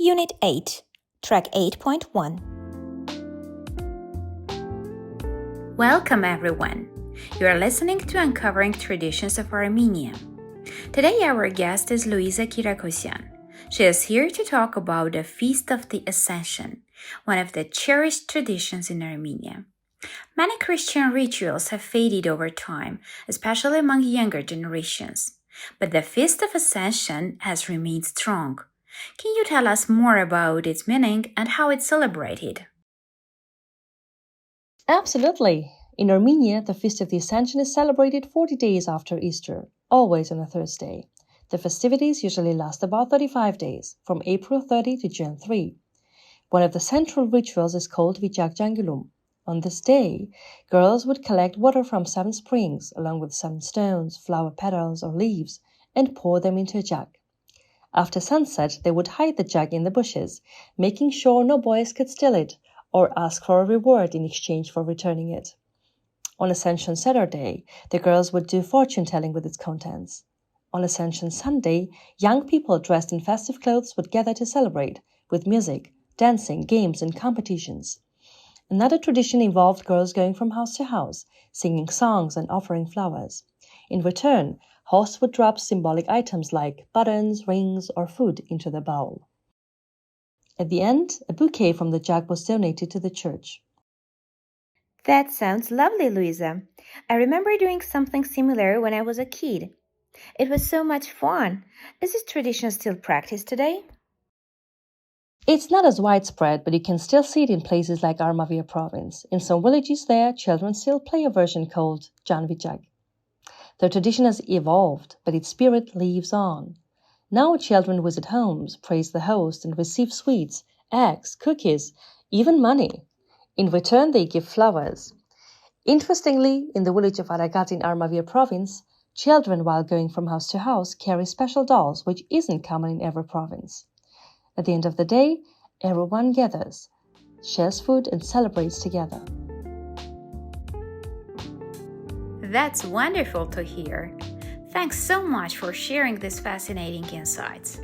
Unit 8, Track 8.1. Welcome everyone! You are listening to Uncovering Traditions of Armenia. Today our guest is Luisa Kirakosyan. She is here to talk about the Feast of the Ascension, one of the cherished traditions in Armenia. Many Christian rituals have faded over time, especially among younger generations. But the Feast of Ascension has remained strong. Can you tell us more about its meaning and how it's celebrated? Absolutely. In Armenia, the Feast of the Ascension is celebrated 40 days after Easter, always on a Thursday. The festivities usually last about 35 days, from April 30 to June 3. One of the central rituals is called Vijagjangulum. On this day, girls would collect water from 7 springs, along with 7 stones, flower petals, or leaves, and pour them into a jug. After sunset, they would hide the jug in the bushes, making sure no boys could steal it or ask for a reward in exchange for returning it. On Ascension Saturday, the girls would do fortune-telling with its contents. On Ascension Sunday, young people dressed in festive clothes would gather to celebrate, with music, dancing, games, and competitions. Another tradition involved girls going from house to house, singing songs and offering flowers. In return, hosts would drop symbolic items like buttons, rings, or food into the bowl. At the end, a bouquet from the jug was donated to the church. That sounds lovely, Luisa. I remember doing something similar when I was a kid. It was so much fun. Is this tradition still practiced today? It's not as widespread, but you can still see it in places like Armenia province. In some villages there, children still play a version called Janvijag. The tradition has evolved, but its spirit lives on. Now children visit homes, praise the host, and receive sweets, eggs, cookies, even money. In return, they give flowers. Interestingly, in the village of Aragat in Armenia province, children, while going from house to house, carry special dolls, which isn't common in every province. At the end of the day, everyone gathers, shares food, and celebrates together. That's wonderful to hear. Thanks so much for sharing these fascinating insights.